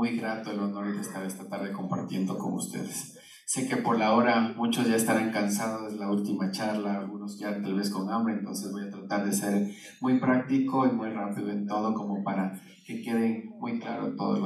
muy grato el honor de estar esta tarde compartiendo con ustedes. Sé que por la hora muchos ya estarán cansados de la última charla, algunos ya tal vez con hambre, entonces voy a tratar de ser muy práctico y muy rápido en todo como para que queden muy claros todos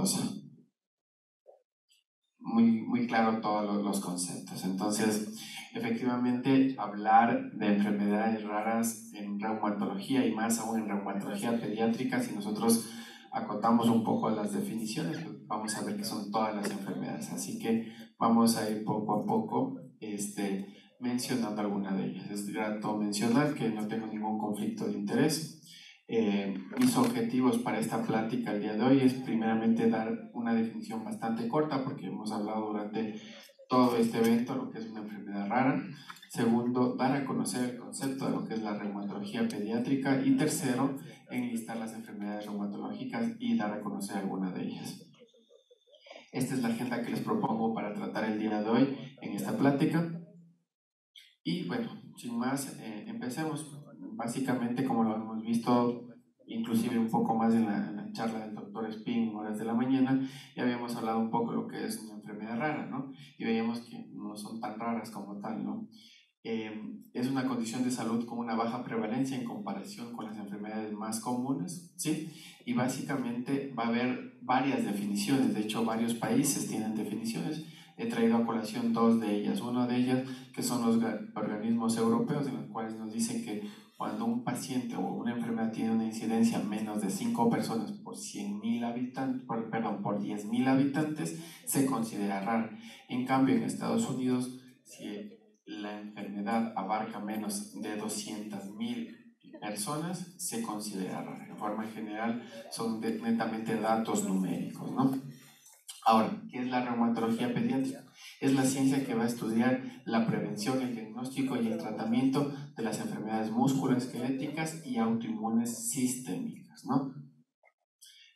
los conceptos. Entonces, efectivamente, hablar de enfermedades raras en reumatología y más aún en reumatología pediátrica, si nosotros acotamos un poco las definiciones, pues vamos a ver que son todas las enfermedades. Así que vamos a ir poco a poco mencionando alguna de ellas. Es grato mencionar que no tengo ningún conflicto de interés. Mis objetivos para esta plática el día de hoy es primeramente dar una definición bastante corta porque hemos hablado durante todo este evento lo que es una enfermedad rara. Segundo, dar a conocer el concepto de lo que es la reumatología pediátrica. Y tercero, enlistar las enfermedades reumatológicas y dar a conocer alguna de ellas. Esta es la agenda que les propongo para tratar el día de hoy en esta plática. Y bueno, sin más, empecemos. Básicamente, como lo hemos visto, inclusive un poco más en la charla del doctor Spin, horas de la mañana, ya habíamos hablado un poco de lo que es una enfermedad rara, ¿no? Y veíamos que no son tan raras como tal, ¿no? Es una condición de salud con una baja prevalencia en comparación con las enfermedades más comunes, ¿sí? Y básicamente va a haber varias definiciones, de hecho varios países tienen definiciones. He traído a colación dos de ellas. Una de ellas que son los organismos europeos, en los cuales nos dicen que cuando un paciente o una enfermedad tiene una incidencia menos de 5 personas por 100.000 habitantes, por 10.000 habitantes, se considera rara. En cambio, en Estados Unidos, si la enfermedad abarca menos de 200.000 personas, se considera rara. De forma general, son netamente datos numéricos, ¿no? Ahora, ¿qué es la reumatología pediátrica? Es la ciencia que va a estudiar la prevención, el diagnóstico y el tratamiento de las enfermedades musculoesqueléticas y autoinmunes sistémicas, ¿no?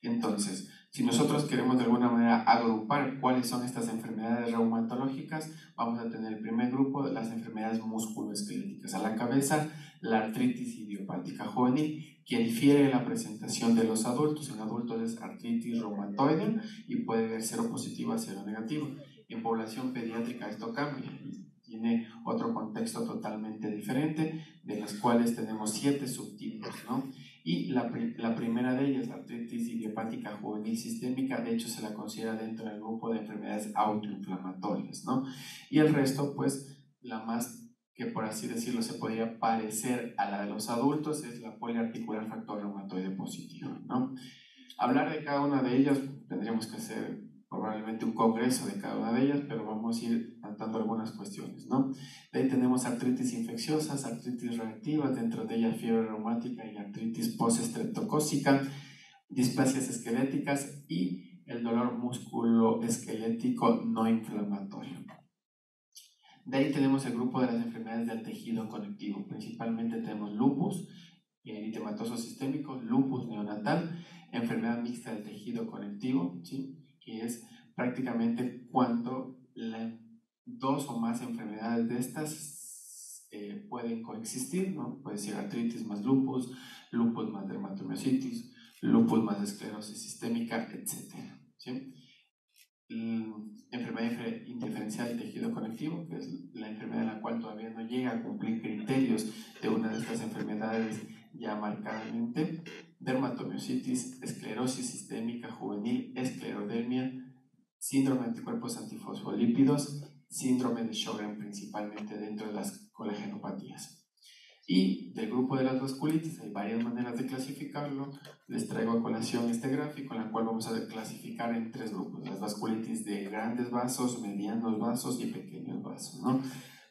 Entonces, si nosotros queremos de alguna manera agrupar cuáles son estas enfermedades reumatológicas, vamos a tener el primer grupo de las enfermedades musculoesqueléticas. A la cabeza, la artritis idiopática juvenil, que difiere de la presentación de los adultos. En adultos es artritis reumatoide y puede ser seropositiva, seronegativo. En población pediátrica esto cambia y tiene otro contexto totalmente diferente, de las cuales tenemos 7 subtipos, ¿no? Y la primera de ellas, la artritis idiopática juvenil sistémica, de hecho se la considera dentro del grupo de enfermedades autoinflamatorias, ¿no? Y el resto, pues, la más que por así decirlo se podría parecer a la de los adultos es la poliarticular factor reumatoide positivo, ¿no? Hablar de cada una de ellas, tendríamos que hacer probablemente un congreso de cada una de ellas, pero vamos a ir tratando algunas cuestiones, ¿no? De ahí tenemos artritis infecciosas, artritis reactivas, dentro de ellas fiebre reumática y artritis postestreptocócica, displasias esqueléticas y el dolor musculoesquelético no inflamatorio. De ahí tenemos el grupo de las enfermedades del tejido conectivo, principalmente tenemos lupus, eritematoso sistémico, lupus neonatal, enfermedad mixta del tejido conectivo, ¿sí? Que es prácticamente cuando dos o más enfermedades de estas pueden coexistir, ¿no? Puede ser artritis más lupus, lupus más dermatomiositis, lupus más esclerosis sistémica, etc. ¿Sí? Enfermedad indiferencial del tejido conectivo, que es la enfermedad en la cual todavía no llega a cumplir criterios de una de estas enfermedades ya marcadamente, dermatomiositis, esclerosis sistémica juvenil, esclerodermia, síndrome de anticuerpos antifosfolípidos, síndrome de Sjögren principalmente dentro de las colagenopatías. Y del grupo de las vasculitis hay varias maneras de clasificarlo. Les traigo a colación este gráfico en el cual vamos a clasificar en 3 grupos: las vasculitis de grandes vasos, medianos vasos y pequeños vasos, ¿no?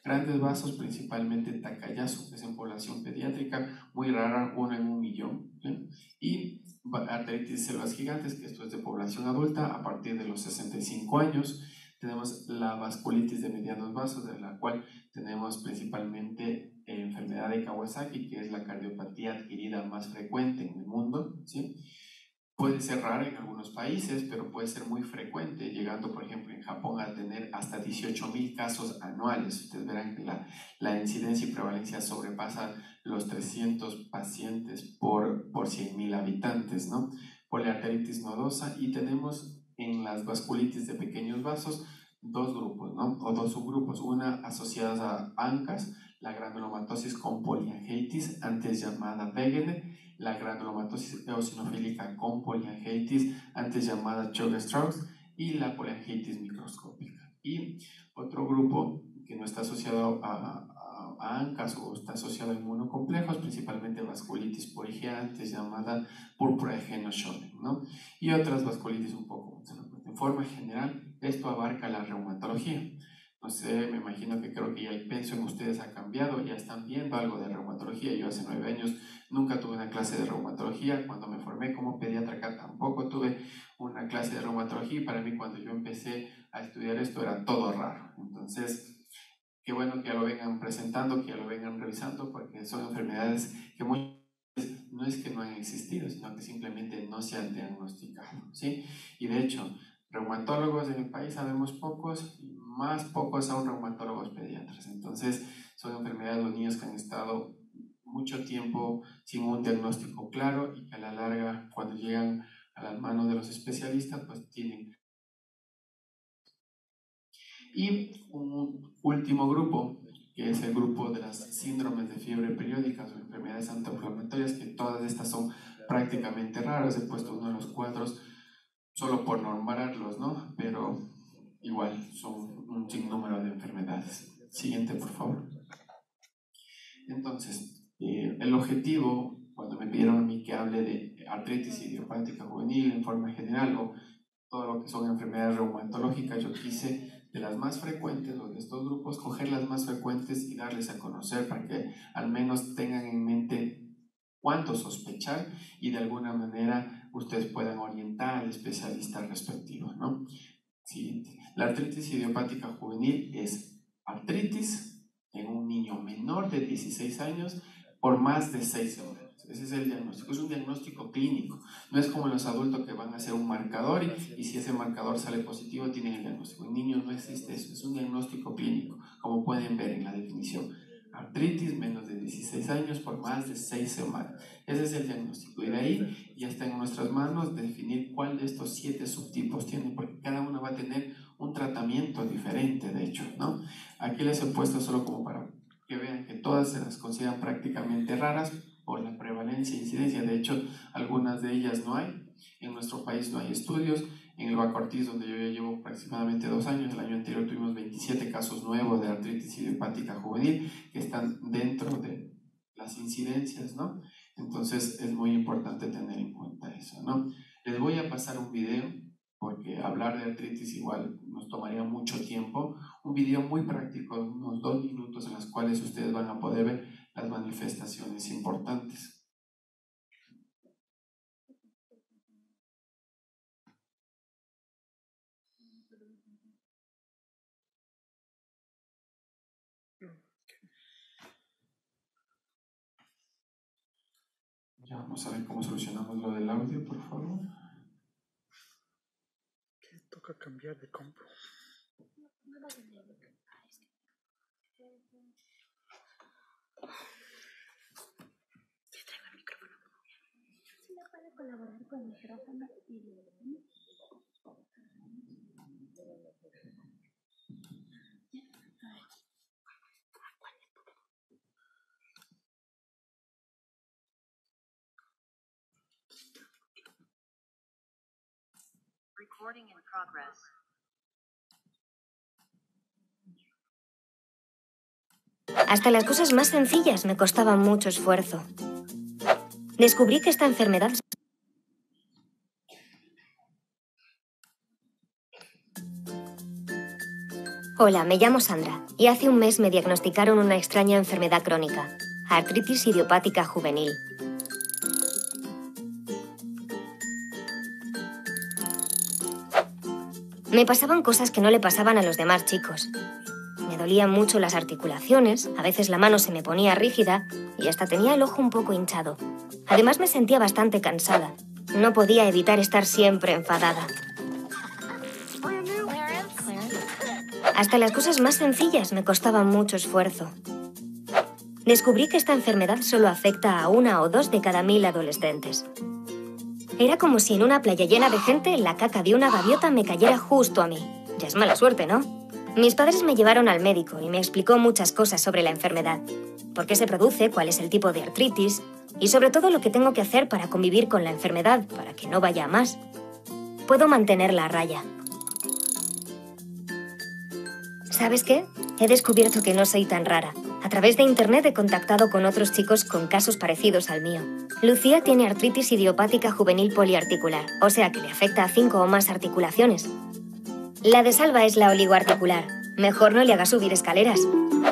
Grandes vasos, principalmente Takayasu, que es en población pediátrica, muy rara, 1 en 1.000.000, ¿sí? Y arteritis de células gigantes, que esto es de población adulta a partir de los 65 años. Tenemos la vasculitis de medianos vasos, de la cual tenemos principalmente enfermedad de Kawasaki, que es la cardiopatía adquirida más frecuente en el mundo, ¿sí? Puede ser rara en algunos países, pero puede ser muy frecuente, llegando, por ejemplo, en Japón a tener hasta 18.000 casos anuales. Ustedes verán que la incidencia y prevalencia sobrepasa los 300 pacientes por 100.000 habitantes, ¿no? Poliarteritis nodosa, y tenemos en las vasculitis de pequeños vasos dos grupos, ¿no? O dos subgrupos, una asociadas a ANCAS, la granulomatosis con poliangiitis, antes llamada Wegener, la granulomatosis eosinofílica con poliangiitis, antes llamada Churg-Strauss, y la poliangiitis microscópica. Y otro grupo que no está asociado a ANCAS o está asociado a inmunocomplejos, principalmente vasculitis por IgA, antes llamada púrpura de Heno-Schönlein, ¿no? Y otras vasculitis un poco. En forma general, esto abarca la reumatología. No sé, me imagino que creo que ya el pensum en ustedes ha cambiado, ya están viendo algo de reumatología. Yo hace 9 años nunca tuve una clase de reumatología. Cuando me formé como pediatra acá tampoco tuve una clase de reumatología, y para mí cuando yo empecé a estudiar esto era todo raro. Entonces, qué bueno que ya lo vengan presentando, que ya lo vengan revisando, porque son enfermedades que muchas veces no es que no han existido, sino que simplemente no se han diagnosticado, ¿sí? Y de hecho, reumatólogos en el país sabemos pocos, y más pocos aún reumatólogos pediatras. Entonces, son enfermedades de los niños que han estado mucho tiempo sin un diagnóstico claro y que a la larga, cuando llegan a las manos de los especialistas, pues tienen. Y un último grupo, que es el grupo de las síndromes de fiebre periódicas o enfermedades autoinflamatorias, que todas estas son prácticamente raras. He puesto uno de los cuadros solo por nombrarlos, ¿no? Pero igual son un sinnúmero de enfermedades. Siguiente, por favor. Entonces, el objetivo, cuando me pidieron a mí que hable de artritis idiopática juvenil en forma general o todo lo que son enfermedades reumatológicas, yo quise de las más frecuentes o de estos grupos coger las más frecuentes y darles a conocer para que al menos tengan en mente cuánto sospechar y de alguna manera ustedes puedan orientar al especialista respectivo, ¿no? Siguiente. La artritis idiopática juvenil es artritis en un niño menor de 16 años por más de 6 semanas. Ese es el diagnóstico, es un diagnóstico clínico. No es como los adultos que van a hacer un marcador y si ese marcador sale positivo tienen el diagnóstico. En niños no existe eso, es un diagnóstico clínico, como pueden ver en la definición. Artritis menos de 16 años por más de 6 semanas. Ese es el diagnóstico. Y de ahí ya está en nuestras manos definir cuál de estos 7 subtipos tiene, porque cada uno va a tener un tratamiento diferente, de hecho, ¿no? Aquí les he puesto solo como para que vean que todas se las consideran prácticamente raras por la prevalencia e incidencia. De hecho, algunas de ellas no hay. En nuestro país no hay estudios. En el Baco Ortiz, donde yo ya llevo aproximadamente 2 años, el año anterior tuvimos 27 casos nuevos de artritis idiopática juvenil que están dentro de las incidencias, ¿no? Entonces es muy importante tener en cuenta eso, ¿no? Les voy a pasar un video, porque hablar de artritis igual nos tomaría mucho tiempo. Un video muy práctico, unos 2 minutos en los cuales ustedes van a poder ver las manifestaciones importantes. Ya vamos a ver cómo solucionamos lo del audio, por favor. Toca cambiar de compu. Puede colaborar con el micrófono y Recording in progress. Hasta las cosas más sencillas me costaban mucho esfuerzo. Descubrí que esta enfermedad... Hola, me llamo Sandra y hace un mes me diagnosticaron una extraña enfermedad crónica, artritis idiopática juvenil. Me pasaban cosas que no le pasaban a los demás chicos. Me dolían mucho las articulaciones, a veces la mano se me ponía rígida y hasta tenía el ojo un poco hinchado. Además me sentía bastante cansada. No podía evitar estar siempre enfadada. Hasta las cosas más sencillas me costaban mucho esfuerzo. Descubrí que esta enfermedad solo afecta a 1 o 2 de cada 1000 adolescentes. Era como si en una playa llena de gente la caca de una gaviota me cayera justo a mí. Ya es mala suerte, ¿no? Mis padres me llevaron al médico y me explicó muchas cosas sobre la enfermedad. Por qué se produce, cuál es el tipo de artritis y sobre todo lo que tengo que hacer para convivir con la enfermedad para que no vaya a más. Puedo mantenerla a raya. ¿Sabes qué? He descubierto que no soy tan rara. A través de internet he contactado con otros chicos con casos parecidos al mío. Lucía tiene artritis idiopática juvenil poliarticular, o sea que le afecta a 5 o más articulaciones. La de Salva es la oligoarticular. Mejor no le hagas subir escaleras.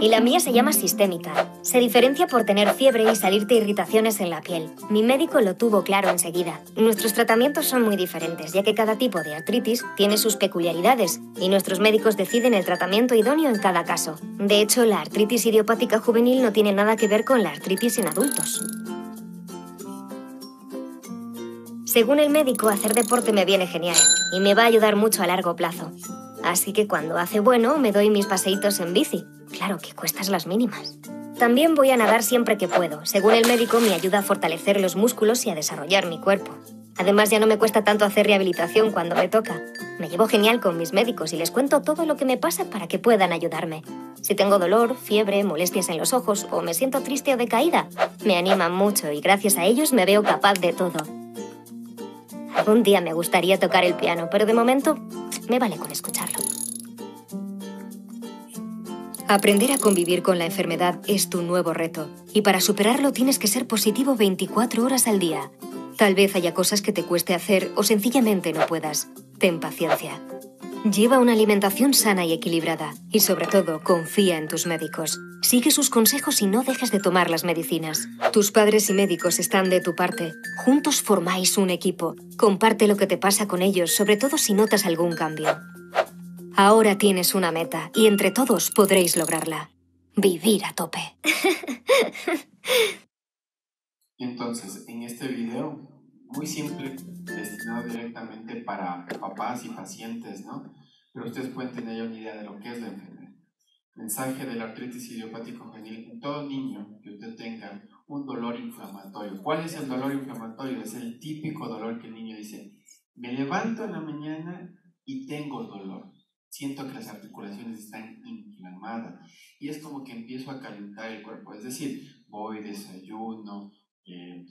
Y la mía se llama sistémica. Se diferencia por tener fiebre y salirte irritaciones en la piel. Mi médico lo tuvo claro enseguida. Nuestros tratamientos son muy diferentes, ya que cada tipo de artritis tiene sus peculiaridades y nuestros médicos deciden el tratamiento idóneo en cada caso. De hecho, la artritis idiopática juvenil no tiene nada que ver con la artritis en adultos. Según el médico, hacer deporte me viene genial y me va a ayudar mucho a largo plazo. Así que cuando hace bueno, me doy mis paseitos en bici. Claro que cuestas las mínimas. También voy a nadar siempre que puedo. Según el médico, me ayuda a fortalecer los músculos y a desarrollar mi cuerpo. Además, ya no me cuesta tanto hacer rehabilitación cuando me toca. Me llevo genial con mis médicos y les cuento todo lo que me pasa para que puedan ayudarme. Si tengo dolor, fiebre, molestias en los ojos o me siento triste o decaída, me animan mucho y gracias a ellos me veo capaz de todo. Algún día me gustaría tocar el piano, pero de momento me vale con escucharlo. Aprender a convivir con la enfermedad es tu nuevo reto. Y para superarlo tienes que ser positivo 24 horas al día. Tal vez haya cosas que te cueste hacer o sencillamente no puedas. Ten paciencia. Lleva una alimentación sana y equilibrada. Y sobre todo, confía en tus médicos. Sigue sus consejos y no dejes de tomar las medicinas. Tus padres y médicos están de tu parte. Juntos formáis un equipo. Comparte lo que te pasa con ellos, sobre todo si notas algún cambio. Ahora tienes una meta y entre todos podréis lograrla. Vivir a tope. Entonces, en este video, muy simple, destinado directamente para papás y pacientes, ¿no? Pero ustedes pueden tener ya una idea de lo que es la enfermedad. Mensaje de la artritis idiopática juvenil. En todo niño que usted tenga un dolor inflamatorio. ¿Cuál es el dolor inflamatorio? Es el típico dolor que el niño dice, me levanto en la mañana y tengo dolor. Siento que las articulaciones están inflamadas y es como que empiezo a calentar el cuerpo. Es decir, voy, desayuno,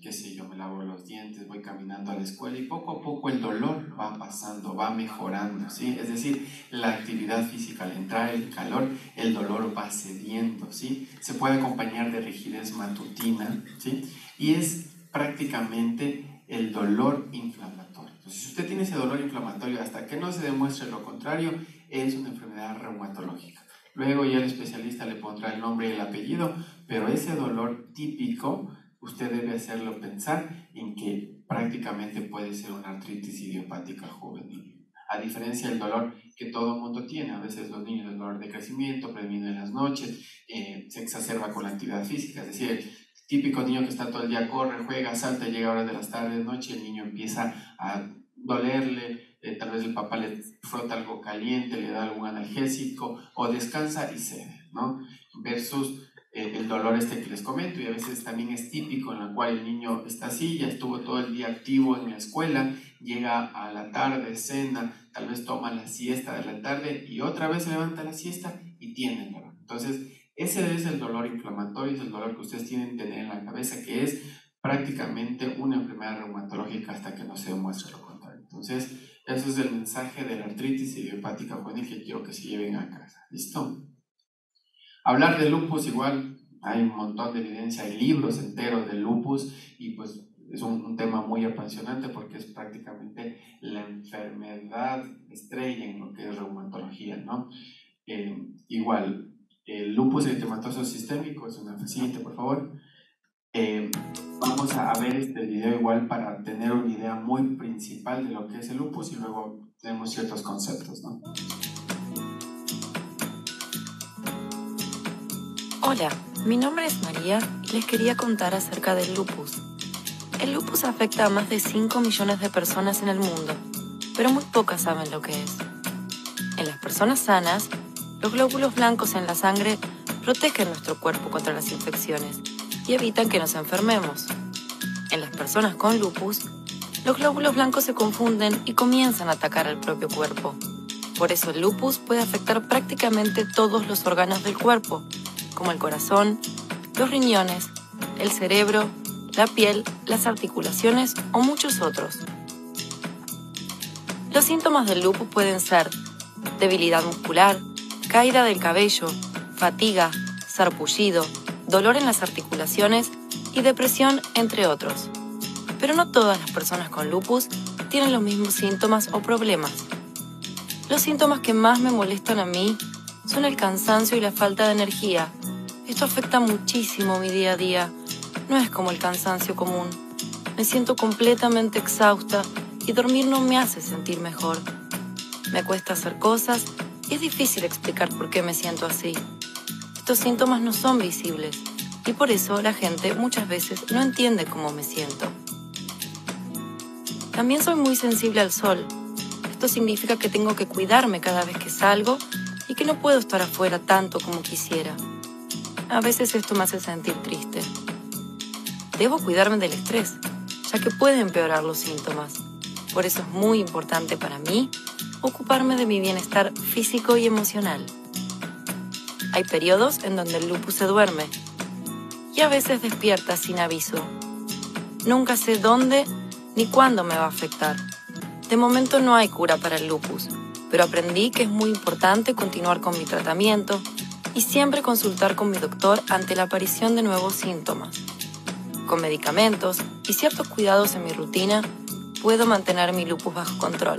qué sé yo, me lavo los dientes, voy caminando a la escuela y poco a poco el dolor va pasando, va mejorando, ¿sí? Es decir, la actividad física, al entrar el calor, el dolor va cediendo, ¿sí? Se puede acompañar de rigidez matutina, ¿sí? Y es prácticamente el dolor inflamatorio. Entonces, si usted tiene ese dolor inflamatorio hasta que no se demuestre lo contrario, es una enfermedad reumatológica. Luego ya el especialista le pondrá el nombre y el apellido, pero ese dolor típico usted debe hacerlo pensar en que prácticamente puede ser una artritis idiopática juvenil. A diferencia del dolor que todo el mundo tiene, a veces los niños el dolor de crecimiento previene en las noches, se exacerba con la actividad física, es decir, el típico niño que está todo el día, corre, juega, salta, llega a horas de las tardes, noche, el niño empieza a dolerle, tal vez el papá le frota algo caliente, le da algún analgésico o descansa y cede, ¿no? Versus el dolor este que les comento, y a veces también es típico en la cual el niño está así, ya estuvo todo el día activo en la escuela, llega a la tarde, cena, tal vez toma la siesta de la tarde y otra vez se levanta la siesta y tiene el dolor. Entonces, ese es el dolor inflamatorio, es el dolor que ustedes tienen que tener en la cabeza, que es prácticamente una enfermedad reumatológica hasta que no se demuestre lo contrario. Entonces, ese es el mensaje de la artritis idiopática juvenil que quiero que se lleven a casa. ¿Listo? Hablar de lupus igual, hay un montón de evidencia, hay libros enteros de lupus y pues es un tema muy apasionante porque es prácticamente la enfermedad estrella en lo que es reumatología, ¿no? Igual, el lupus eritematoso sistémico, es una siguiente por favor. Vamos a ver este video igual para tener una idea muy principal de lo que es el lupus y luego tenemos ciertos conceptos, ¿no? Hola, mi nombre es María y les quería contar acerca del lupus. El lupus afecta a más de 5 millones de personas en el mundo, pero muy pocas saben lo que es. En las personas sanas, los glóbulos blancos en la sangre protegen nuestro cuerpo contra las infecciones y evitan que nos enfermemos. En las personas con lupus, los glóbulos blancos se confunden y comienzan a atacar al propio cuerpo. Por eso el lupus puede afectar prácticamente todos los órganos del cuerpo, como el corazón, los riñones, el cerebro, la piel, las articulaciones o muchos otros. Los síntomas del lupus pueden ser debilidad muscular, caída del cabello, fatiga, sarpullido, dolor en las articulaciones y depresión, entre otros. Pero no todas las personas con lupus tienen los mismos síntomas o problemas. Los síntomas que más me molestan a mí son el cansancio y la falta de energía. Esto afecta muchísimo mi día a día. No es como el cansancio común. Me siento completamente exhausta y dormir no me hace sentir mejor. Me cuesta hacer cosas y es difícil explicar por qué me siento así. Estos síntomas no son visibles y por eso la gente muchas veces no entiende cómo me siento. También soy muy sensible al sol. Esto significa que tengo que cuidarme cada vez que salgo y que no puedo estar afuera tanto como quisiera. A veces esto me hace sentir triste. Debo cuidarme del estrés, ya que puede empeorar los síntomas. Por eso es muy importante para mí ocuparme de mi bienestar físico y emocional. Hay periodos en donde el lupus se duerme y a veces despierta sin aviso. Nunca sé dónde ni cuándo me va a afectar. De momento no hay cura para el lupus, pero aprendí que es muy importante continuar con mi tratamiento y siempre consultar con mi doctor ante la aparición de nuevos síntomas. Con medicamentos y ciertos cuidados en mi rutina, puedo mantener mi lupus bajo control.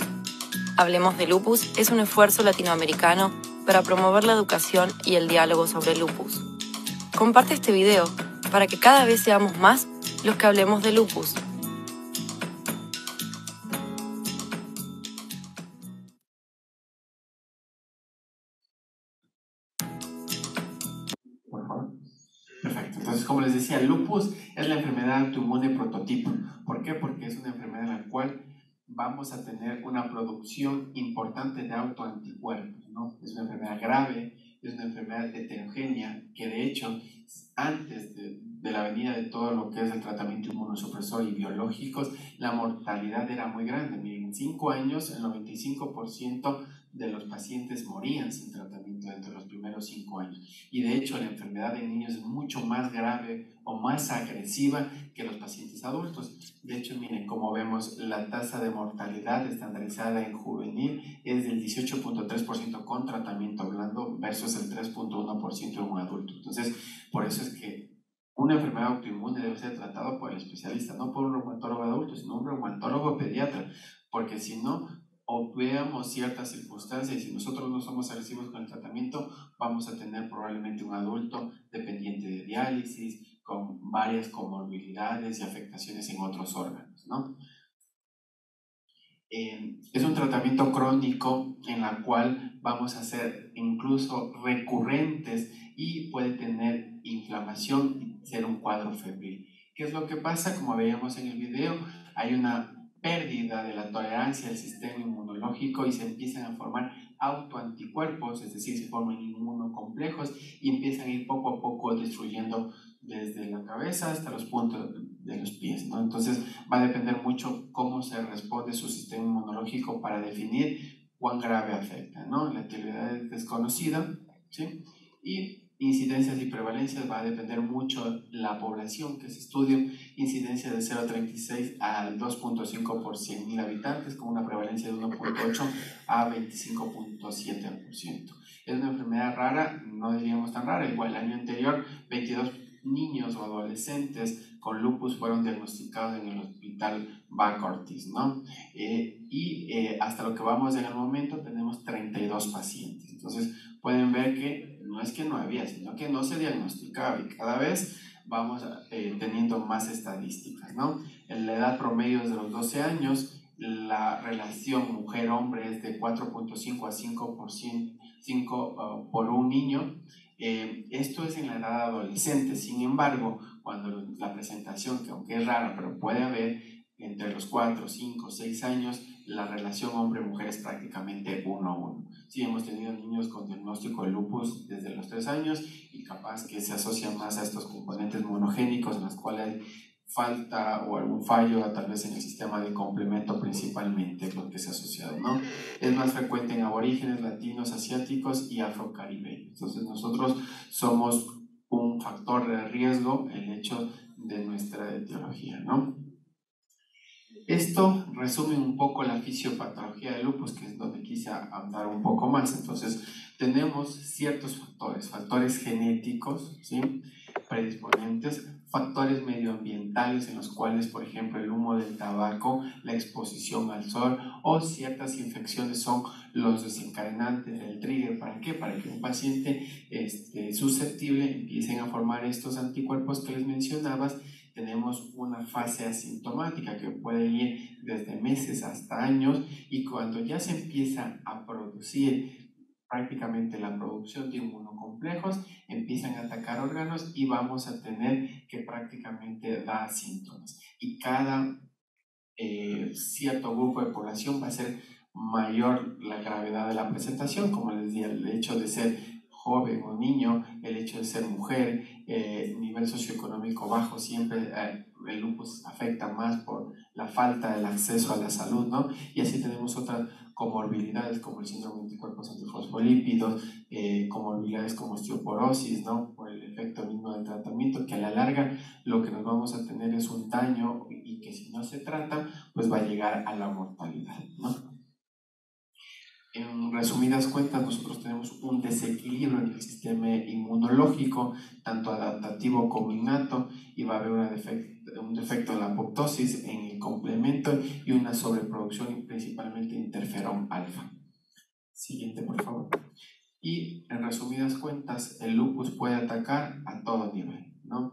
Hablemos de Lupus es un esfuerzo latinoamericano para promover la educación y el diálogo sobre lupus. Comparte este video para que cada vez seamos más los que hablemos de lupus. Por favor. Perfecto. Entonces, como les decía, el lupus es la enfermedad autoinmune prototipo. ¿Por qué? Porque es una enfermedad en la cual vamos a tener una producción importante de autoanticuerpos, ¿no? Es una enfermedad grave, es una enfermedad heterogénea, que de hecho, antes de la venida de todo lo que es el tratamiento inmunosupresor y biológicos, la mortalidad era muy grande. Miren, en 5 años, el 95% de los pacientes morían sin tratamiento dentro de los primeros 5 años. Y de hecho, la enfermedad en niños es mucho más grave o más agresiva que los pacientes adultos. De hecho, miren, como vemos, la tasa de mortalidad estandarizada en juvenil es del 18.3% con tratamiento blando versus el 3.1% en un adulto. Entonces, por eso es que una enfermedad autoinmune debe ser tratada por el especialista, no por un reumatólogo adulto, sino un reumatólogo pediatra, porque si no, o veamos ciertas circunstancias y si nosotros no somos agresivos con el tratamiento, vamos a tener probablemente un adulto dependiente de diálisis, con varias comorbilidades y afectaciones en otros órganos, ¿no? Es un tratamiento crónico en la cual vamos a ser incluso recurrentes y puede tener inflamación y ser un cuadro febril. ¿Qué es lo que pasa? Como veíamos en el video, hay una pérdida de la tolerancia del sistema inmunológico y se empiezan a formar autoanticuerpos, es decir, se forman inmunocomplejos y empiezan a ir poco a poco destruyendo desde la cabeza hasta los puntos de los pies, ¿no? Entonces va a depender mucho cómo se responde su sistema inmunológico para definir cuán grave afecta, ¿no? La actividad es desconocida, ¿sí? Y incidencias y prevalencias va a depender mucho la población que se estudie, incidencia de 0,36 al 2.5 por 100.000 habitantes, con una prevalencia de 1.8 a 25.7%. Es una enfermedad rara, no diríamos tan rara, igual el año anterior 22 niños o adolescentes con lupus fueron diagnosticados en el hospital Bac Ortiz, ¿no? Hasta lo que vamos en el momento tenemos 32 pacientes. Entonces pueden ver que no es que no había, sino que no se diagnosticaba y cada vez vamos teniendo más estadísticas, ¿no? En la edad promedio de los 12 años, la relación mujer-hombre es de 4.5 a 5 por un niño. Esto es en la edad adolescente. Sin embargo, cuando la presentación, que aunque es rara, pero puede haber entre los 4, 5, 6 años, la relación hombre-mujer es prácticamente 1-1. Sí, hemos tenido niños con diagnóstico de lupus desde los 3 años y capaz que se asocian más a estos componentes monogénicos en los cuales falta o algún fallo tal vez en el sistema de complemento principalmente, es lo que se ha asociado, ¿no? Es más frecuente en aborígenes, latinos, asiáticos y afrocaribeños. Entonces nosotros somos un factor de riesgo el hecho de nuestra etiología, ¿no? Esto resume un poco la fisiopatología del lupus, que es donde quise andar un poco más. Entonces, tenemos ciertos factores genéticos, ¿sí?, predisponentes, factores medioambientales en los cuales, por ejemplo, el humo del tabaco, la exposición al sol o ciertas infecciones son los desencadenantes del trigger. ¿Para qué? Para que un paciente susceptible empiecen a formar estos anticuerpos que les mencionabas. Tenemos una fase asintomática que puede ir desde meses hasta años, y cuando ya se empieza a producir prácticamente la producción de inmunocomplejos, empiezan a atacar órganos y vamos a tener que prácticamente dar síntomas. Y cada cierto grupo de población va a ser mayor la gravedad de la presentación, como les decía, el hecho de ser joven o niño, el hecho de ser mujer, nivel socioeconómico bajo, siempre el lupus afecta más por la falta del acceso a la salud, ¿no? Y así tenemos otras comorbilidades como el síndrome de anticuerpos antifosfolípidos, comorbilidades como osteoporosis, ¿no?, por el efecto mismo del tratamiento, que a la larga lo que nos vamos a tener es un daño y que si no se trata, pues va a llegar a la mortalidad, ¿no? En resumidas cuentas, nosotros tenemos un desequilibrio en el sistema inmunológico, tanto adaptativo como innato, y va a haber un defecto de la apoptosis en el complemento y una sobreproducción principalmente de interferón alfa. Siguiente, por favor. Y en resumidas cuentas, el lupus puede atacar a todo nivel, ¿no?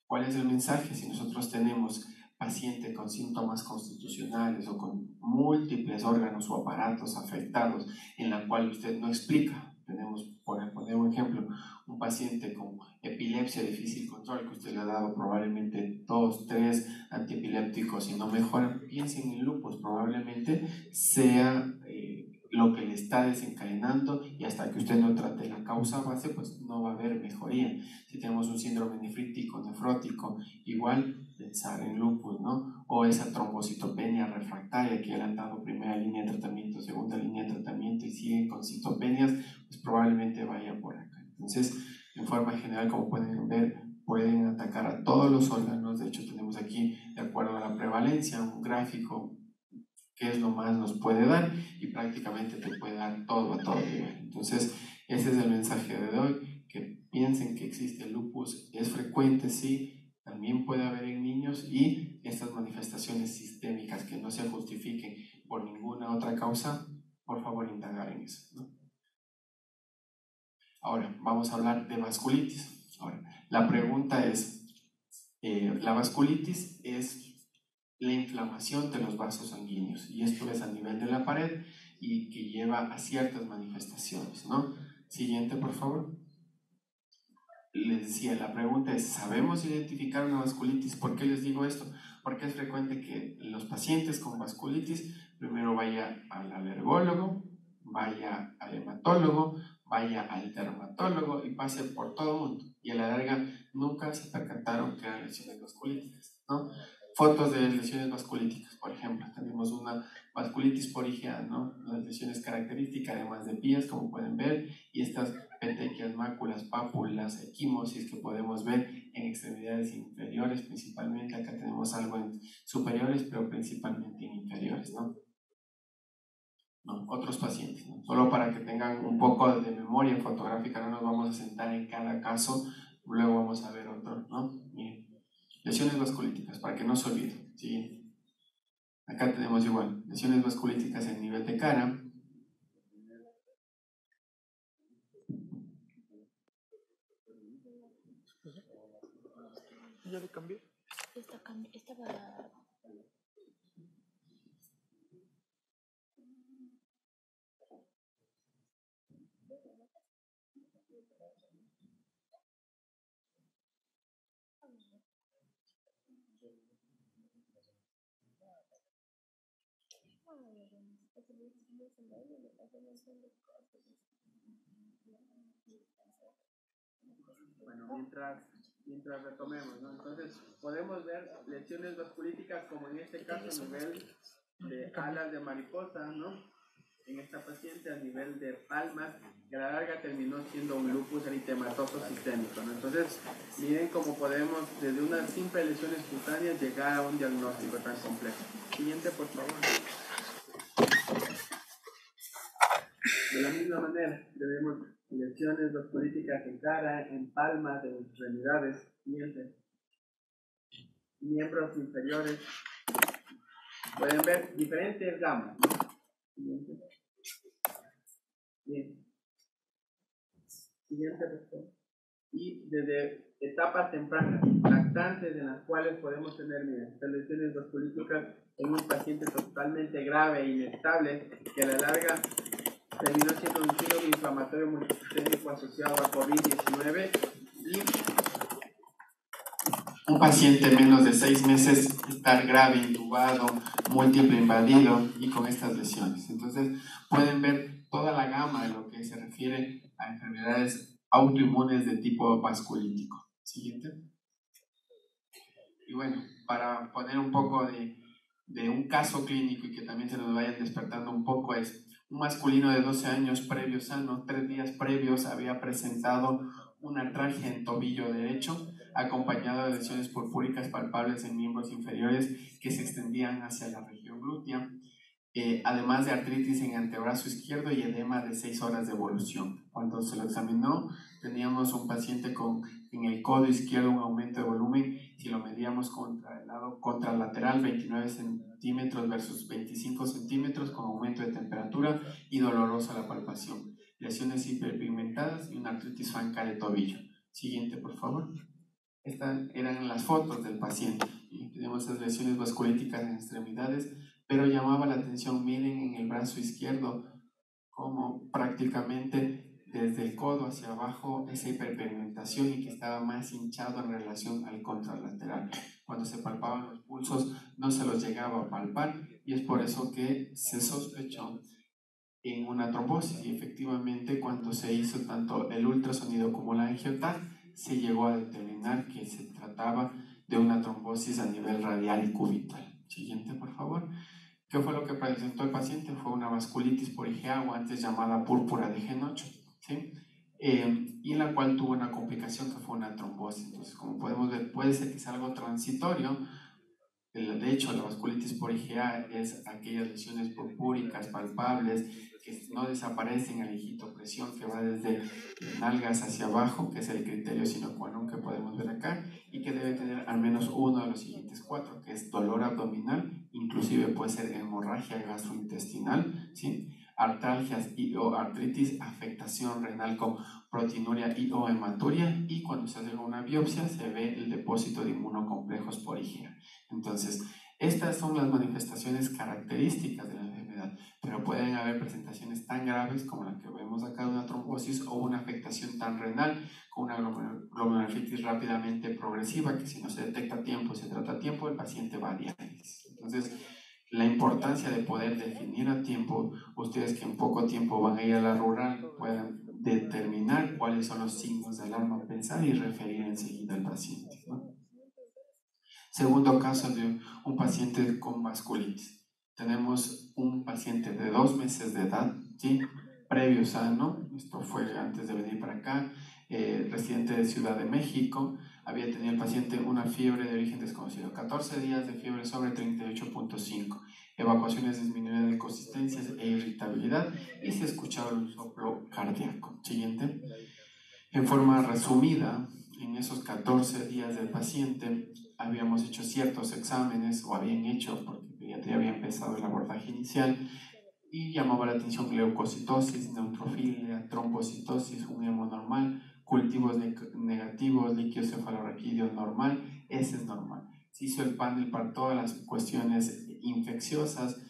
¿Cuál es el mensaje? Si nosotros tenemos paciente con síntomas constitucionales o con múltiples órganos o aparatos afectados en la cual usted no explica, tenemos, por poner un ejemplo, un paciente con epilepsia de difícil control, que usted le ha dado probablemente 2, 3 antiepilépticos y no mejora, piensen en lupus, probablemente sea lo que le está desencadenando, y hasta que usted no trate la causa base, pues no va a haber mejoría. Si tenemos un síndrome nefrítico, nefrótico, igual pensar en lupus, ¿no? O esa trombocitopenia refractaria que ya le han dado primera línea de tratamiento, segunda línea de tratamiento y siguen con citopenias, pues probablemente vaya por acá. Entonces, en forma general, como pueden ver, pueden atacar a todos los órganos. De hecho, tenemos aquí, de acuerdo a la prevalencia, un gráfico qué es lo más nos puede dar, y prácticamente te puede dar todo a todo nivel. Entonces, ese es el mensaje de hoy, que piensen que existe el lupus, es frecuente, sí, también puede haber en niños, y estas manifestaciones sistémicas que no se justifiquen por ninguna otra causa, por favor indagar en eso, ¿no? Ahora, vamos a hablar de vasculitis. Ahora, la pregunta es, la vasculitis es la inflamación de los vasos sanguíneos, y esto es a nivel de la pared y que lleva a ciertas manifestaciones, ¿no? Siguiente, por favor. Les decía, la pregunta es, ¿sabemos identificar una vasculitis? ¿Por qué les digo esto? Porque es frecuente que los pacientes con vasculitis primero vaya al alergólogo, vaya al hematólogo, vaya al dermatólogo y pase por todo el mundo, y a la larga nunca se percataron que eran lesiones vasculíticas, ¿no? Fotos de lesiones vasculíticas, por ejemplo, tenemos una vasculitis porigiana, ¿no? Las lesiones características, además de pías, como pueden ver, y estas petequias, máculas, pápulas, equimosis que podemos ver en extremidades inferiores principalmente. Acá tenemos algo en superiores, pero principalmente en inferiores, ¿no? No, otros pacientes, ¿no? Solo para que tengan un poco de memoria fotográfica, no nos vamos a sentar en cada caso, luego vamos a ver otro, ¿no? Bien. Lesiones vasculíticas, para que no se olviden, ¿sí? Acá tenemos igual, lesiones vasculíticas en nivel de cara. ¿Ya le cambié? Esta va. Bueno, mientras retomemos, ¿no? Entonces, podemos ver lesiones vasculíticas como en este caso a nivel de alas de mariposa, ¿no? En esta paciente a nivel de palmas, que a la larga terminó siendo un lupus eritematoso sistémico, ¿no? Entonces, miren cómo podemos desde una simple lesión cutánea llegar a un diagnóstico tan complejo. Siguiente, por favor. De la misma manera, tenemos lesiones vasculíticas en cara, en palmas, en extremidades, siguiente. Miembros inferiores. Pueden ver diferentes gamas, ¿no? Siguiente. Bien. Siguiente, por favor. Y desde etapas tempranas, lactantes, en las cuales podemos tener, miren, estas lesiones vasculíticas en un paciente totalmente grave e inestable, que a la larga terminó siendo un síndrome inflamatorio multisistémico asociado a COVID-19 y un paciente menos de 6 meses estar grave, intubado, múltiple invadido y con estas lesiones. Entonces pueden ver toda la gama de lo que se refiere a enfermedades autoinmunes de tipo vasculítico. Siguiente. Y bueno, para poner un poco de un caso clínico y que también se nos vayan despertando un poco, es un masculino de 12 años previo sano, 3 días previos había presentado una artralgia en tobillo derecho, acompañado de lesiones purpúricas palpables en miembros inferiores que se extendían hacia la región glútea, además de artritis en antebrazo izquierdo y edema de 6 horas de evolución. Cuando se lo examinó, teníamos un paciente con en el codo izquierdo un aumento de volumen, si lo medíamos contra el lado contralateral, 29 centímetros versus 25 centímetros, con aumento de temperatura y dolorosa la palpación. Lesiones hiperpigmentadas y una artritis franca de tobillo. Siguiente, por favor. Estas eran las fotos del paciente. Y tenemos esas lesiones vasculíticas en extremidades, pero llamaba la atención, miren en el brazo izquierdo, como prácticamente desde el codo hacia abajo esa hiperpigmentación y que estaba más hinchado en relación al contralateral. Cuando se palpaban los pulsos no se los llegaba a palpar y es por eso que se sospechó en una trombosis, y efectivamente cuando se hizo tanto el ultrasonido como la angioTAC se llegó a determinar que se trataba de una trombosis a nivel radial y cubital. Siguiente, por favor. ¿Qué fue lo que presentó el paciente? Fue una vasculitis por IgA, o antes llamada púrpura de Genoch, ¿sí? Y en la cual tuvo una complicación que fue una trombosis. Entonces, como podemos ver, puede ser que sea algo transitorio. De hecho, la vasculitis por IgA es aquellas lesiones purpúricas palpables que no desaparecen al hijitopresión, que va desde nalgas hacia abajo, que es el criterio sine qua non que podemos ver acá, y que debe tener al menos uno de los siguientes 4, que es dolor abdominal, inclusive puede ser hemorragia gastrointestinal, ¿sí? Artralgias y o artritis, afectación renal con proteinuria y o hematuria, y cuando se hace una biopsia se ve el depósito de inmunocomplejos por IgA. Entonces, estas son las manifestaciones características de la enfermedad, pero pueden haber presentaciones tan graves como la que vemos acá de una trombosis o una afectación tan renal con una glomerulonefritis rápidamente progresiva que si no se detecta a tiempo, se trata a tiempo, el paciente va a diálisis. Entonces, la importancia de poder definir a tiempo, ustedes que en poco tiempo van a ir a la rural puedan determinar cuáles son los signos de alarma, pensar y referir enseguida al paciente, ¿no? Segundo caso de un paciente con vasculitis. Tenemos un paciente de 2 meses de edad, ¿sí? Previo sano, esto fue antes de venir para acá, residente de Ciudad de México, había tenido el paciente una fiebre de origen desconocido, 14 días de fiebre sobre 38.5, evacuaciones disminuidas de consistencias e irritabilidad y se escuchaba un soplo cardíaco. Siguiente. En forma resumida, en esos 14 días del paciente habíamos hecho ciertos exámenes, o habían hecho, porque pediatría había empezado el abordaje inicial, y llamaba la atención leucocitosis, neutrofilia, trombocitosis, un hemo normal, cultivos negativos, líquido cefalorraquídeo normal, ese es normal. Se hizo el panel para todas las cuestiones infecciosas,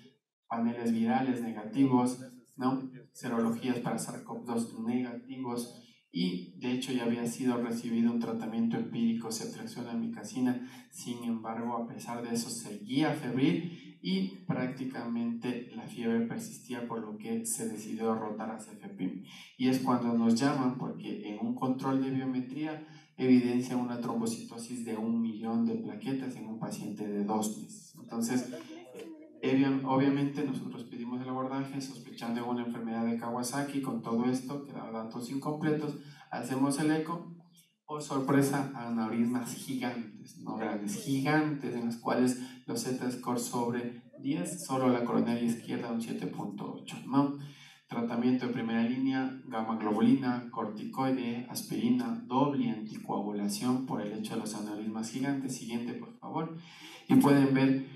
paneles virales negativos, ¿no? Serologías para SARS-CoV-2 negativos, y de hecho ya había sido recibido un tratamiento empírico, ceftriaxona-amicacina. Sin embargo, a pesar de eso seguía febril y prácticamente la fiebre persistía, por lo que se decidió rotar a cefepime. Y es cuando nos llaman porque en un control de biometría evidencia una trombocitosis de 1 millón de plaquetas en un paciente de 2 meses. Entonces, obviamente nosotros pedimos el abordaje sospechando de una enfermedad de Kawasaki. Con todo esto, que da datos incompletos, hacemos el eco. Oh, sorpresa, aneurismas gigantes, no grandes, gigantes, en los cuales los Z-score sobre 10, solo la coronaria izquierda un 7.8, ¿no? Tratamiento de primera línea, gamma globulina, corticoide, aspirina, doble anticoagulación por el hecho de los aneurismas gigantes. Siguiente, por favor. Y pueden ver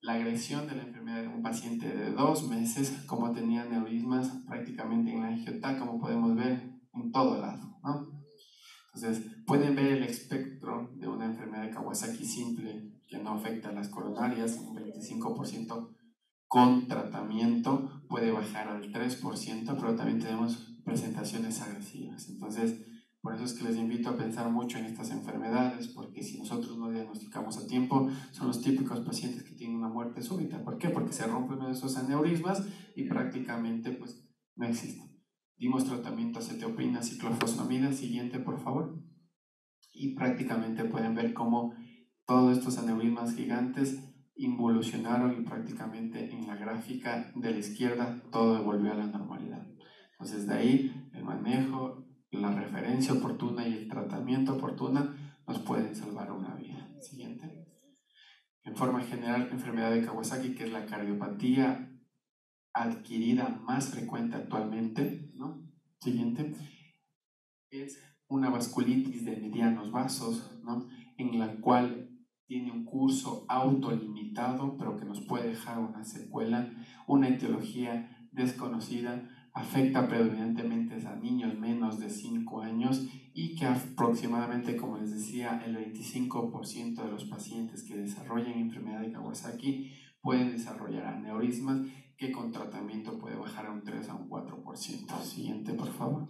la agresión de la enfermedad de un paciente de 2 meses, como tenía aneurismas prácticamente en la angiota, como podemos ver en todo lado, ¿no? Entonces, pueden ver el espectro de una enfermedad de Kawasaki simple que no afecta a las coronarias, un 25% con tratamiento puede bajar al 3%, pero también tenemos presentaciones agresivas. Entonces, por eso es que les invito a pensar mucho en estas enfermedades, porque si nosotros no diagnosticamos a tiempo, son los típicos pacientes que tienen una muerte súbita. ¿Por qué? Porque se rompe uno de esos aneurismas y prácticamente pues, no existe. Dimos tratamiento a cetiopina, ciclofosfamida. Siguiente, por favor. Y prácticamente pueden ver cómo todos estos aneurismas gigantes involucionaron y prácticamente en la gráfica de la izquierda todo volvió a la normalidad. Entonces de ahí el manejo, la referencia oportuna y el tratamiento oportuna nos pueden salvar una vida. Siguiente. En forma general, enfermedad de Kawasaki, que es la cardiopatía adquirida más frecuente actualmente, ¿no? Siguiente. Es una vasculitis de medianos vasos, ¿no? En la cual tiene un curso autolimitado, pero que nos puede dejar una secuela, una etiología desconocida, afecta predominantemente a niños menos de 5 años y que aproximadamente, como les decía, el 25% de los pacientes que desarrollan enfermedad de Kawasaki pueden desarrollar aneurismas que con tratamiento puede bajar a un 3 a un 4%. Siguiente, por favor.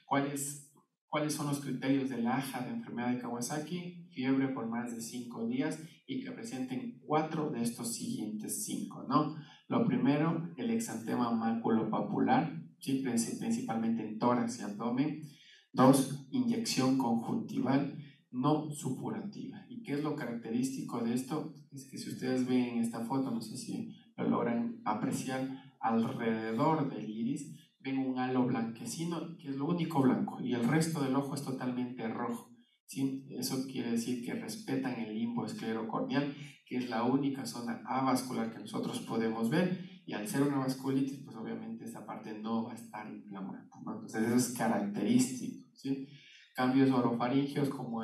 ¿Cuáles son los criterios de la AJA de enfermedad de Kawasaki? Fiebre por más de 5 días y que presenten 4 de estos siguientes 5, ¿no? Lo primero, el exantema maculopapular, ¿sí? Principalmente en tórax y abdomen. 2, inyección conjuntival no supurativa. ¿Y qué es lo característico de esto? Es que si ustedes ven en esta foto, no sé si lo logran apreciar, alrededor del iris ven un halo blanquecino, que es lo único blanco, y el resto del ojo es totalmente rojo. ¿Sí? Eso quiere decir que respetan el limbo esclerocorneal, que es la única zona avascular que nosotros podemos ver, y al ser una vasculitis, pues obviamente esa parte no va a estar inflamada, ¿no? Entonces eso es característico, ¿sí? Cambios orofaringeos como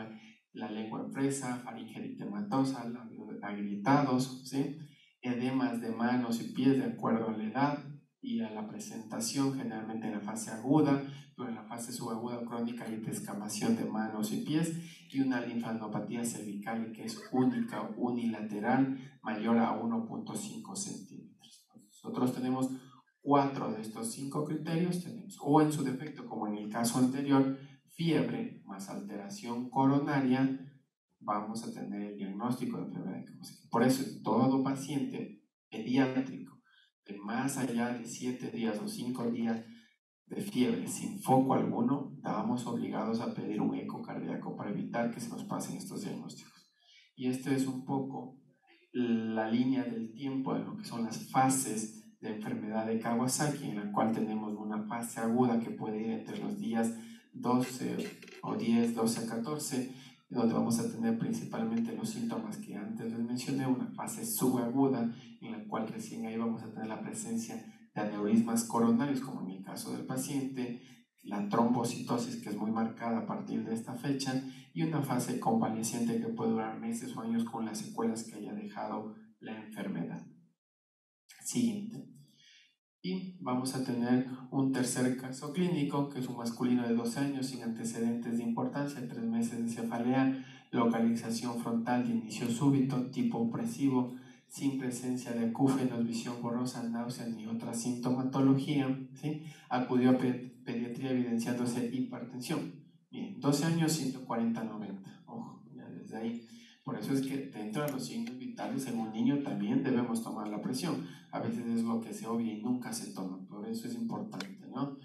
la lengua en fresa, faringe eritematosa, labios agrietados, ¿sí? Edemas de manos y pies de acuerdo a la edad y a la presentación, generalmente en la fase aguda, pero en la fase subaguda crónica hay descamación de manos y pies y una linfadenopatía cervical que es única, unilateral, mayor a 1.5 centímetros. Nosotros tenemos 4 de estos 5 criterios, tenemos, o en su defecto, como en el caso anterior, fiebre más alteración coronaria, vamos a tener el diagnóstico de enfermedad de Kawasaki. Por eso, todo paciente pediátrico de más allá de 7 días o 5 días de fiebre sin foco alguno, estábamos obligados a pedir un eco cardíaco para evitar que se nos pasen estos diagnósticos. Y esta es un poco la línea del tiempo de lo que son las fases de enfermedad de Kawasaki, en la cual tenemos una fase aguda que puede ir entre los días 12 o 10, 12 a 14, donde vamos a tener principalmente los síntomas que antes les mencioné, una fase subaguda en la cual recién ahí vamos a tener la presencia de aneurismas coronarios, como en el caso del paciente, la trombocitosis que es muy marcada a partir de esta fecha y una fase convaleciente que puede durar meses o años con las secuelas que haya dejado la enfermedad. Siguiente. Y vamos a tener un tercer caso clínico, que es un masculino de 12 años sin antecedentes de importancia, 3 meses de cefalea, localización frontal de inicio súbito, tipo opresivo, sin presencia de acúfenos, visión borrosa, náusea ni otra sintomatología, ¿sí? Acudió a pediatría evidenciándose hipertensión. Bien, 12 años, 140/90. Ojo, ya desde ahí. Por eso es que dentro de los signos vitales en un niño también debemos tomar la presión. A veces es lo que se obvia y nunca se toma, por eso es importante, ¿no?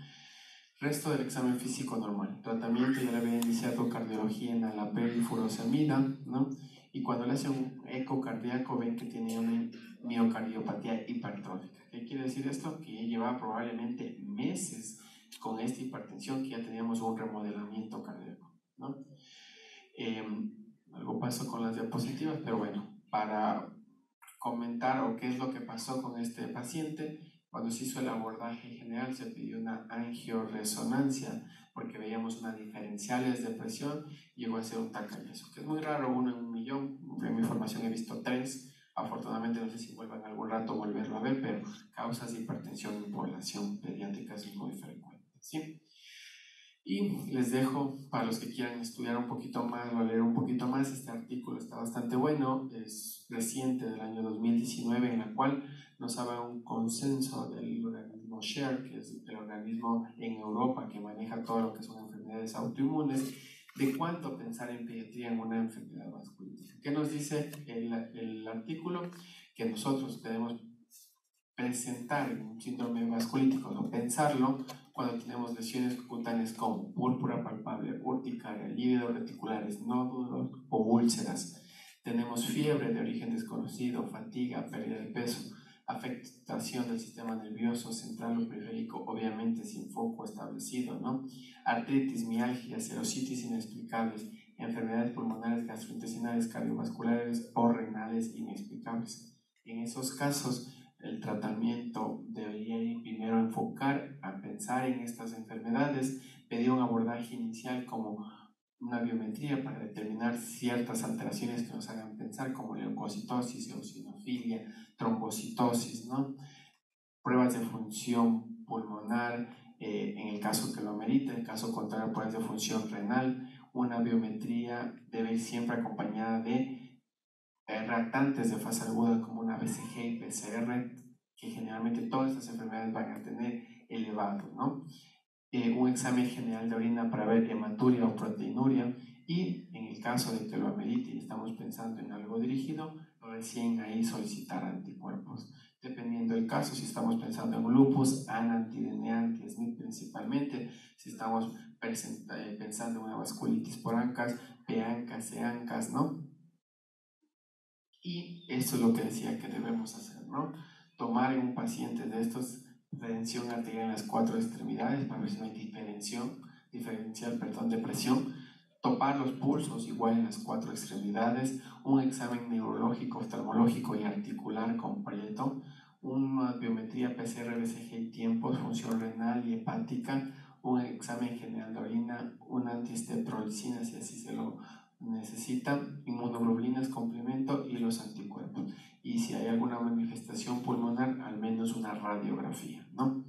Resto del examen físico normal. Tratamiento, ya le había iniciado cardiología en alapel y furosemida, ¿no? Y cuando le hacen un eco cardíaco ven que tiene una miocardiopatía hipertrófica. ¿Qué quiere decir esto? Que ya llevaba probablemente meses con esta hipertensión, que ya teníamos un remodelamiento cardíaco, ¿no? Algo pasó con las diapositivas, pero bueno, para comentar o qué es lo que pasó con este paciente, cuando se hizo el abordaje general se pidió una angioresonancia porque veíamos unas diferenciales de presión y llegó a ser un tacañazo, que es muy raro, 1 en 1.000.000. En mi formación he visto 3, afortunadamente no sé si vuelvan algún rato a volverlo a ver, pero causas de hipertensión en población pediátrica es muy frecuente, ¿sí? Y les dejo, para los que quieran estudiar un poquito más o leer un poquito más, este artículo está bastante bueno, es reciente, del año 2019, en la cual nos habla un consenso del organismo SHARE, que es el organismo en Europa que maneja todo lo que son enfermedades autoinmunes, de cuánto pensar en pediatría en una enfermedad vasculítica. ¿Qué nos dice el artículo? Que nosotros debemos presentar un síndrome vasculítico o pensarlo cuando tenemos lesiones cutáneas como púrpura palpable, urticaria, lívidos reticulares, nódulos o úlceras. Tenemos fiebre de origen desconocido, fatiga, pérdida de peso, afectación del sistema nervioso central o periférico, obviamente sin foco establecido, ¿no? Artritis, mialgia, serositis inexplicables, enfermedades pulmonares, gastrointestinales, cardiovasculares o renales inexplicables. En esos casos, el tratamiento debería ir primero a enfocar a pensar en estas enfermedades, pedir un abordaje inicial como una biometría para determinar ciertas alteraciones que nos hagan pensar, como leucocitosis, eosinofilia, trombocitosis, ¿no? Pruebas de función pulmonar, en el caso que lo amerite, en el caso contrario, pruebas de función renal. Una biometría debe ir siempre acompañada de reactantes de fase aguda como una BCG y PCR, que generalmente todas estas enfermedades van a tener elevados, ¿no? Un examen general de orina para ver hematuria o proteinuria, y en el caso de que lo amerite y estamos pensando en algo dirigido, recién ahí solicitar anticuerpos. Dependiendo del caso, si estamos pensando en lupus, ANA-anti-DNA, anti-SNP principalmente, si estamos pensando en una vasculitis por ANCAS, PANCAS, EANCAS, ¿no? Y eso es lo que decía que debemos hacer, ¿no? Tomar en un paciente de estos tensión arterial en las 4 extremidades para ver si no hay diferencial de presión, topar los pulsos igual en las 4 extremidades, un examen neurológico, oftalmológico y articular completo, una biometría PCR, BCG y tiempos, función renal y hepática, un examen general de orina, una antihistotricina si así se lo necesita, inmunoglobulinas complemento y los anticuerpos. Y si hay alguna manifestación pulmonar, al menos una radiografía, ¿no?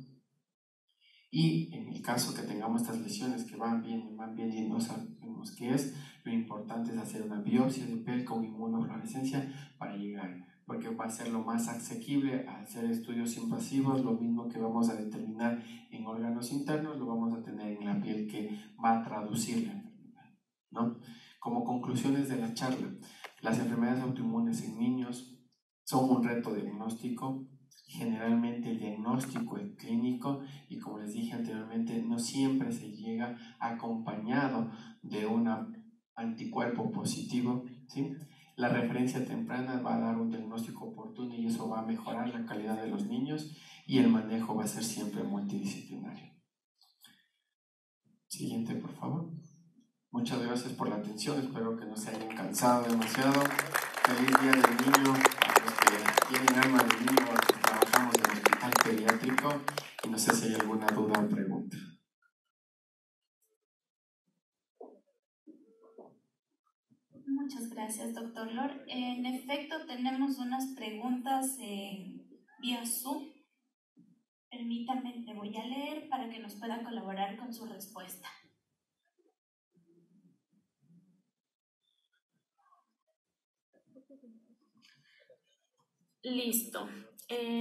Y en el caso que tengamos estas lesiones que van bien y no sabemos qué es, lo importante es hacer una biopsia de piel con inmunofluorescencia para llegar, porque va a ser lo más asequible a hacer estudios invasivos. Lo mismo que vamos a determinar en órganos internos, lo vamos a tener en la piel, que va a traducir la enfermedad, ¿no? Como conclusiones de la charla, las enfermedades autoinmunes en niños son un reto diagnóstico. Generalmente el diagnóstico es clínico y, como les dije anteriormente, no siempre se llega acompañado de un anticuerpo positivo, ¿sí? La referencia temprana va a dar un diagnóstico oportuno y eso va a mejorar la calidad de los niños, y el manejo va a ser siempre multidisciplinario. Siguiente, por favor. Muchas gracias por la atención, espero que no se hayan cansado demasiado. Feliz Día del Niño a los que tienen alma de niño, a los que trabajamos en el hospital pediátrico, y no sé si hay alguna duda o pregunta. Muchas gracias, doctor Lor. En efecto, tenemos unas preguntas vía Zoom. Permítame, le voy a leer para que nos pueda colaborar con su respuesta. Listo.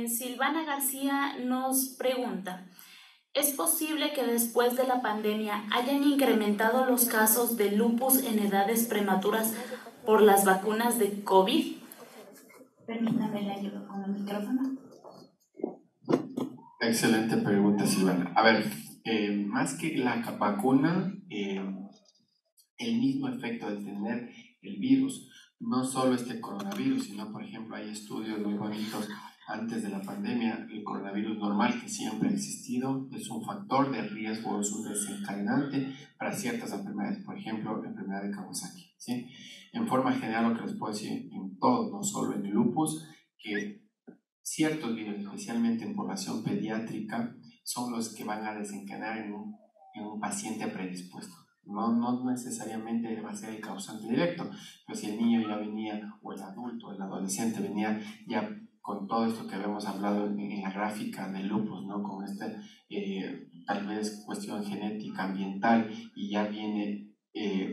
Silvana García nos pregunta: ¿es posible que después de la pandemia hayan incrementado los casos de lupus en edades prematuras por las vacunas de COVID? Permítame, le ayudo con el micrófono. Excelente pregunta, Silvana. A ver, más que la vacuna, el mismo efecto de tener el virus, no solo este coronavirus, sino por ejemplo hay estudios muy bonitos antes de la pandemia. El coronavirus normal que siempre ha existido es un factor de riesgo, es un desencadenante para ciertas enfermedades, por ejemplo la enfermedad de Kawasaki, ¿sí? En forma general lo que les puedo decir en todo, no solo en el lupus, que ciertos virus, especialmente en población pediátrica, son los que van a desencadenar en un paciente predispuesto. No necesariamente va a ser el causante directo, pero si el niño ya venía, o el adulto, el adolescente venía ya con todo esto que habíamos hablado en la gráfica del lupus, ¿no? Con tal vez cuestión genética, ambiental, y ya viene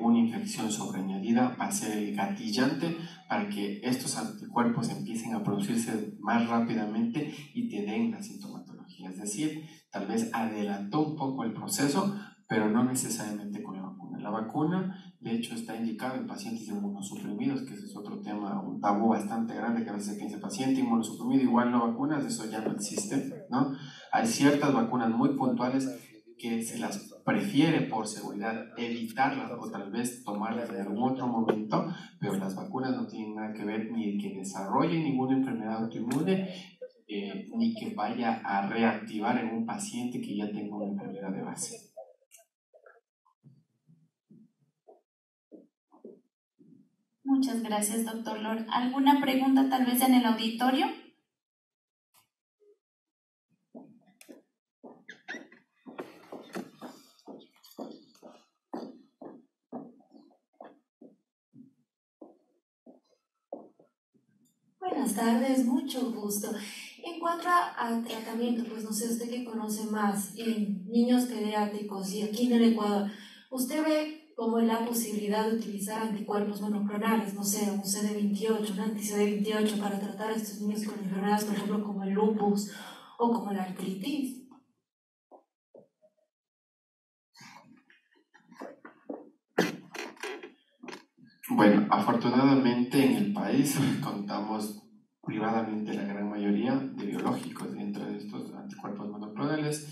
una infección sobreañadida, va a ser el gatillante para que estos anticuerpos empiecen a producirse más rápidamente y te den la sintomatología. Es decir, tal vez adelantó un poco el proceso, pero no necesariamente con la vacuna. La vacuna, de hecho, está indicada en pacientes inmunosuprimidos, que ese es otro tema, un tabú bastante grande, que a veces se piensa paciente inmunosuprimido igual no vacunas, eso ya no existe, ¿no? Hay ciertas vacunas muy puntuales que se las prefiere por seguridad evitarlas o tal vez tomarlas en algún otro momento, pero las vacunas no tienen nada que ver ni que desarrolle ninguna enfermedad autoinmune, ni que vaya a reactivar en un paciente que ya tenga una enfermedad de base. Muchas gracias, doctor Lor. ¿Alguna pregunta tal vez en el auditorio? Buenas tardes, mucho gusto. En cuanto a tratamiento, pues no sé, usted que conoce más en niños pediátricos y aquí en el Ecuador, ¿usted ve como la posibilidad de utilizar anticuerpos monoclonales, no sé, un CD28, un anti-CD28 para tratar a estos niños con enfermedades, por ejemplo, como el lupus o como la artritis? Bueno, afortunadamente en el país contamos privadamente la gran mayoría de biológicos dentro de estos anticuerpos monoclonales.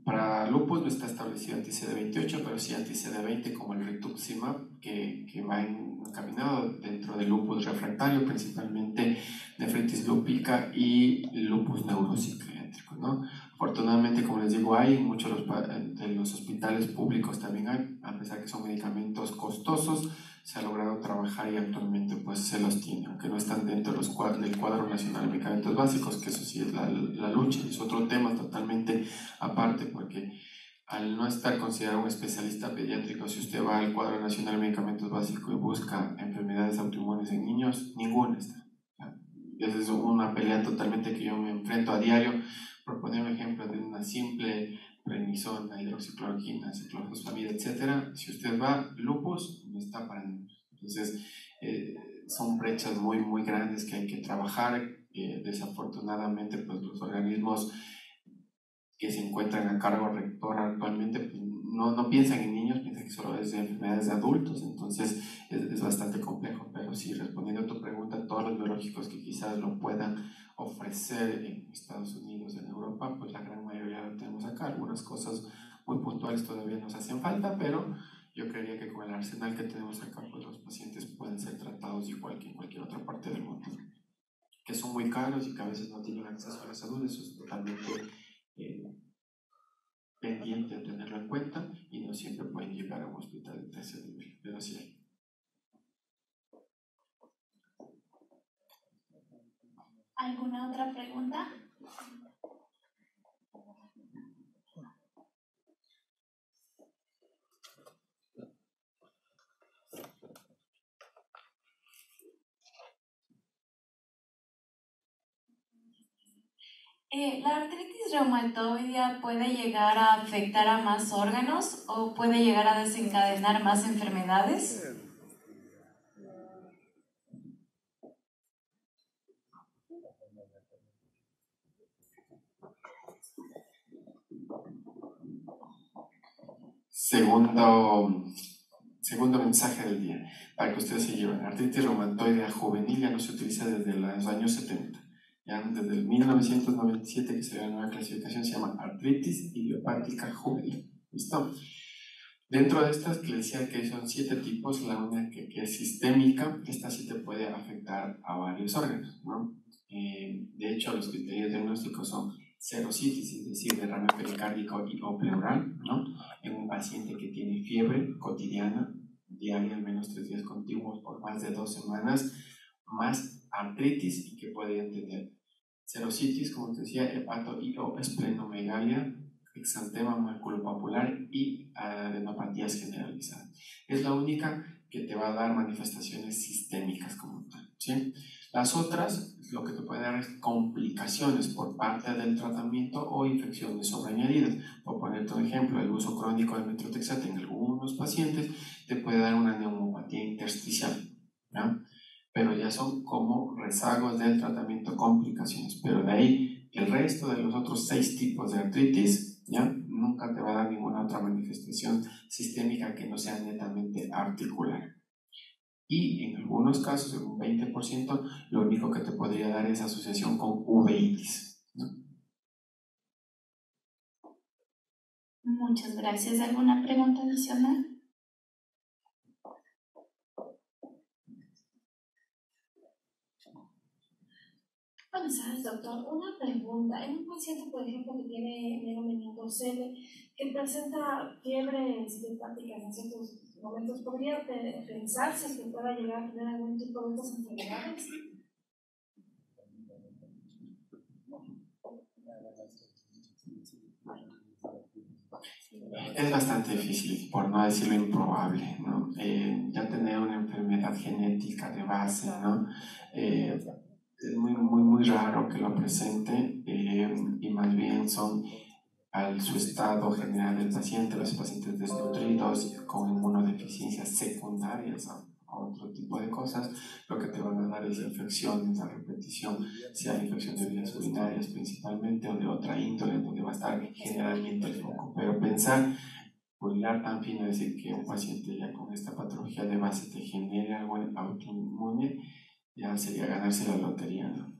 Para lupus no está establecido anti-CD28, pero sí anti-CD20 como el rituximab, que va encaminado dentro del lupus refractario, principalmente nefritis lúpica y lupus neuropsiquiátrico, ¿no? Afortunadamente, como les digo, hay en muchos de los hospitales públicos también hay, a pesar que son medicamentos costosos, se ha logrado trabajar y actualmente pues se los tiene, aunque no están dentro del cuadro nacional de medicamentos básicos, que eso sí es la lucha, es otro tema totalmente aparte, porque al no estar considerado un especialista pediátrico, si usted va al cuadro nacional de medicamentos básicos y busca enfermedades autoinmunes en niños, ninguna está. Esa es una pelea totalmente que yo me enfrento a diario. Por poner un ejemplo de una simple prednisona, hidroxicloroquina, ciclofosfamida, etc. Si usted va, lupus no está para niños. Entonces, son brechas muy, muy grandes que hay que trabajar. Desafortunadamente, pues los organismos que se encuentran a cargo rector actualmente pues, no piensan en niños, piensan que solo es de enfermedades de adultos, entonces es bastante complejo. Pero sí, respondiendo a tu pregunta, todos los biológicos que quizás lo puedan ofrecer en Estados Unidos, en Europa, pues la gran mayoría lo tenemos acá. Algunas cosas muy puntuales todavía nos hacen falta, pero yo creería que con el arsenal que tenemos acá, pues los pacientes pueden ser tratados igual que en cualquier otra parte del mundo. Que son muy caros y que a veces no tienen acceso a la salud, eso es totalmente pendiente de tenerlo en cuenta y no siempre pueden llegar a un hospital de tercer nivel, pero sí hay. ¿Alguna otra pregunta? ¿La artritis reumatoidea puede llegar a afectar a más órganos o puede llegar a desencadenar más enfermedades? Segundo mensaje del día, para que ustedes se lleven. Artritis reumatoidea juvenil ya no se utiliza desde los años 70. Ya desde el 1997 que se dio la nueva clasificación, se llama artritis idiopática juvenil. ¿Listo? Dentro de estas que decía que son 7 tipos, la única que es sistémica, esta sí te puede afectar a varios órganos, ¿no? De hecho, los criterios diagnósticos son serositis, es decir, derrame pericárdico y o pleural, ¿no? En un paciente que tiene fiebre cotidiana, diaria, al menos 3 días continuos por más de 2 semanas, más artritis y que podrían tener serositis, como te decía, hepato y o esplenomegalia, exantema maculopapular y adenopatías generalizadas. Es la única que te va a dar manifestaciones sistémicas como tal, ¿sí? Las otras, lo que te puede dar es complicaciones por parte del tratamiento o infecciones sobreañadidas. Por ponerte un ejemplo, el uso crónico de metrotexate en algunos pacientes te puede dar una neumopatía intersticial, ¿no? Pero ya son como rezagos del tratamiento, complicaciones. Pero de ahí, el resto de los otros 6 tipos de artritis, ¿ya? Nunca te va a dar ninguna otra manifestación sistémica que no sea netamente articular. Y en algunos casos, en un 20%, lo único que te podría dar es asociación con uveitis, ¿no? Muchas gracias. ¿Alguna pregunta adicional? Buenas tardes, doctor. Una pregunta. En un paciente, por ejemplo, que tiene meningococcele, que presenta fiebres idiopáticas en ciertos momentos, ¿podría pensarse que pueda llegar a tener algún tipo de estas enfermedades? Es bastante difícil, por no decirlo improbable, ¿no? Ya tener una enfermedad genética de base, ¿no? Es muy raro que lo presente, y más bien son al su estado general del paciente, los pacientes desnutridos con inmunodeficiencias secundarias a otro tipo de cosas, lo que te van a dar es infecciones a repetición, sea infección de vías urinarias principalmente o de otra índole, donde va a estar generalmente el foco. Pero pensar, hilar tan fino, decir que un paciente ya con esta patología de base te genere algo autoinmune, ya sería ganarse la lotería, ¿no?